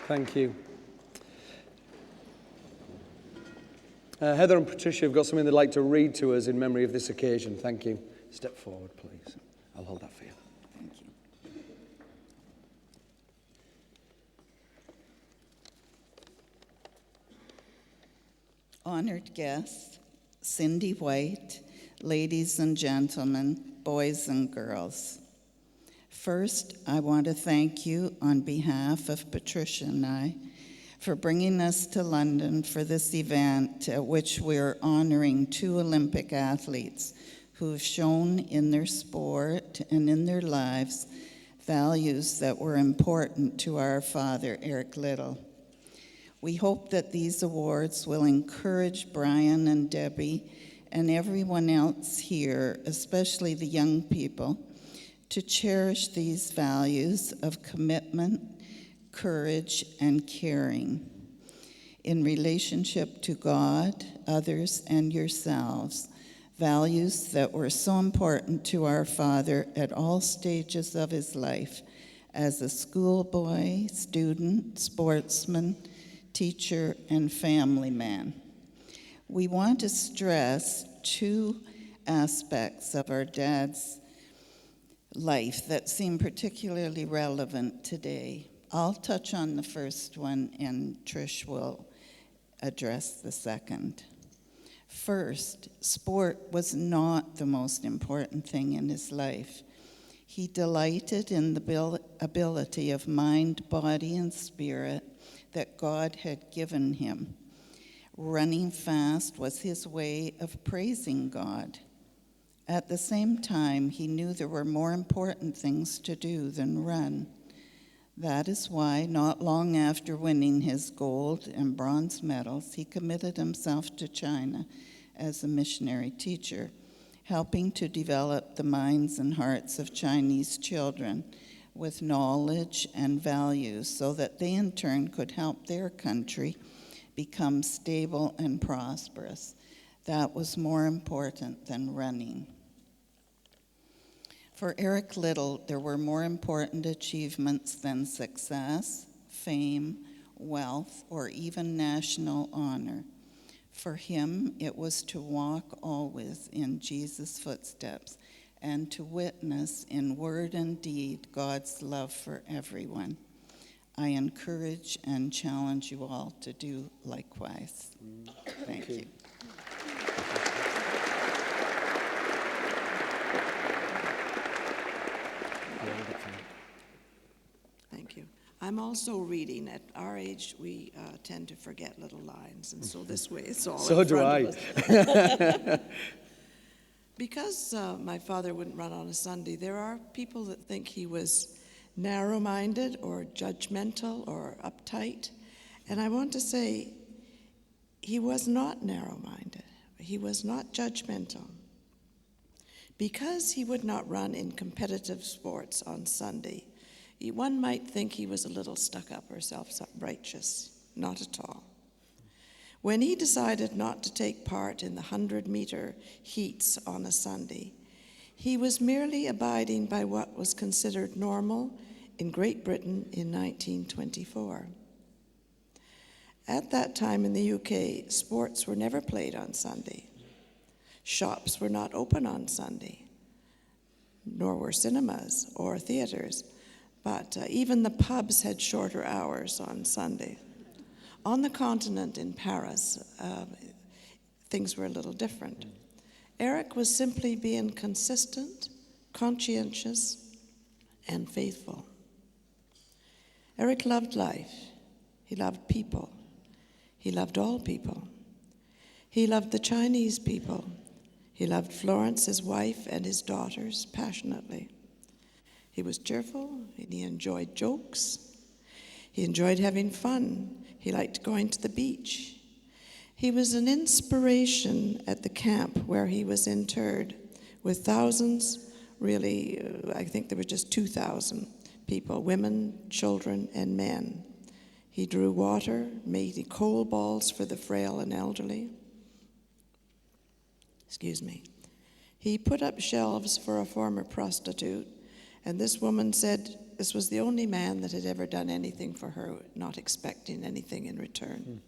Thank you. Heather and Patricia have got something they'd like to read to us in memory of this occasion. Thank you. Step forward, please. I'll hold that for you. Thank you. Honored guests, Cindy White, ladies and gentlemen, boys and girls. First, I want to thank you on behalf of Patricia and I for bringing us to London for this event at which we're honoring 2 Olympic athletes who have shown in their sport and in their lives values that were important to our father, Eric Liddell. We hope that these awards will encourage Brian and Debbie and everyone else here, especially the young people, to cherish these values of commitment, courage, and caring in relationship to God, others, and yourselves, values that were so important to our father at all stages of his life as a schoolboy, student, sportsman, teacher, and family man. We want to stress 2 aspects of our dad's life that seem particularly relevant today. I'll touch on the first one, and Trish will address the second. First, sport was not the most important thing in his life. He delighted in the ability of mind, body, and spirit that God had given him. Running fast was his way of praising God. At the same time, he knew there were more important things to do than run. That is why, not long after winning his gold and bronze medals, he committed himself to China as a missionary teacher, helping to develop the minds and hearts of Chinese children with knowledge and values so that they in turn could help their country become stable and prosperous. That was more important than running. For Eric Liddell, there were more important achievements than success, fame, wealth, or even national honor. For him, it was to walk always in Jesus' footsteps and to witness in word and deed God's love for everyone. I encourage and challenge you all to do likewise. Thank you. Thank you. I'm also reading. At our age, we tend to forget little lines, and so this way it's all So in do front of I. us. Because my father wouldn't run on a Sunday, there are people that think he was narrow-minded or judgmental or uptight. And I want to say he was not narrow-minded. He was not judgmental. Because he would not run in competitive sports on Sunday, one might think he was a little stuck up or self-righteous. Not at all. When he decided not to take part in the 100-meter heats on a Sunday, he was merely abiding by what was considered normal in Great Britain in 1924. At that time in the UK, sports were never played on Sunday. Shops were not open on Sunday, nor were cinemas or theaters, but even the pubs had shorter hours on Sunday. On the continent in Paris, things were a little different. Eric was simply being consistent, conscientious, and faithful. Eric loved life. He loved people. He loved all people. He loved the Chinese people. He loved Florence, his wife, and his daughters passionately. He was cheerful, and he enjoyed jokes. He enjoyed having fun. He liked going to the beach. He was an inspiration at the camp where he was interred with thousands, really, I think there were just 2,000 people, women, children, and men. He drew water, made coal balls for the frail and elderly. He put up shelves for a former prostitute, and this woman said this was the only man that had ever done anything for her, not expecting anything in return.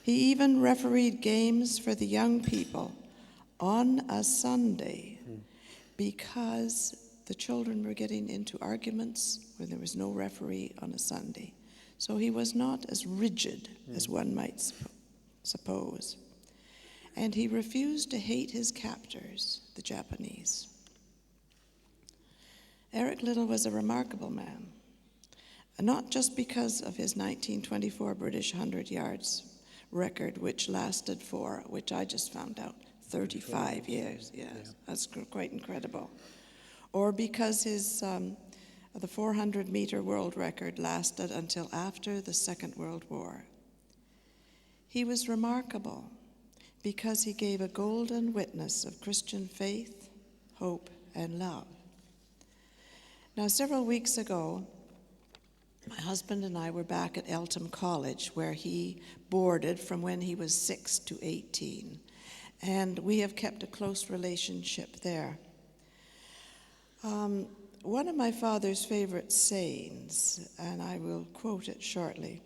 He even refereed games for the young people on a Sunday because the children were getting into arguments where there was no referee on a Sunday. So he was not as rigid as one might suppose. And he refused to hate his captors, the Japanese. Eric Liddell was a remarkable man, not just because of his 1924 British 100 yards record, which lasted for, which I just found out, 35 years. Yes, that's quite incredible. Or because his the 400-meter world record lasted until after the Second World War. He was remarkable because he gave a golden witness of Christian faith, hope, and love. Now, several weeks ago, my husband and I were back at Eltham College, where he boarded from when he was 6 to 18. And we have kept a close relationship there. One of my father's favorite sayings, and I will quote it shortly,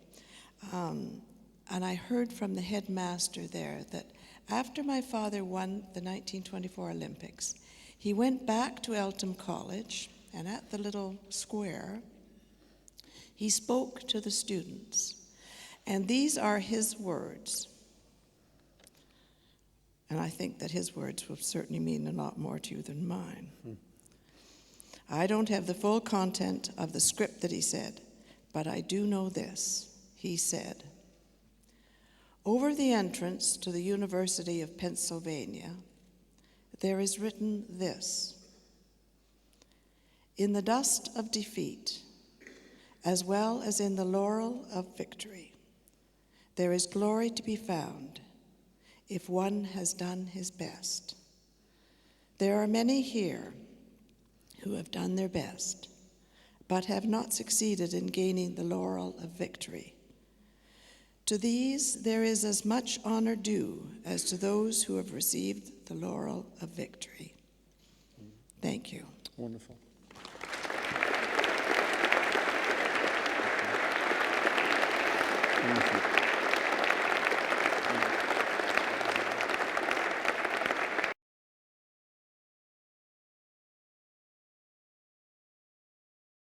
and I heard from the headmaster there that after my father won the 1924 Olympics, he went back to Eltham College, and at the little square, he spoke to the students. And these are his words. And I think that his words will certainly mean a lot more to you than mine. I don't have the full content of the script that he said, but I do know this. He said, "Over the entrance to the University of Pennsylvania, there is written this: in the dust of defeat, as well as in the laurel of victory, there is glory to be found if one has done his best. There are many here who have done their best, but have not succeeded in gaining the laurel of victory. To these there is as much honor due as to those who have received the laurel of victory." Thank you. Wonderful. Thank you.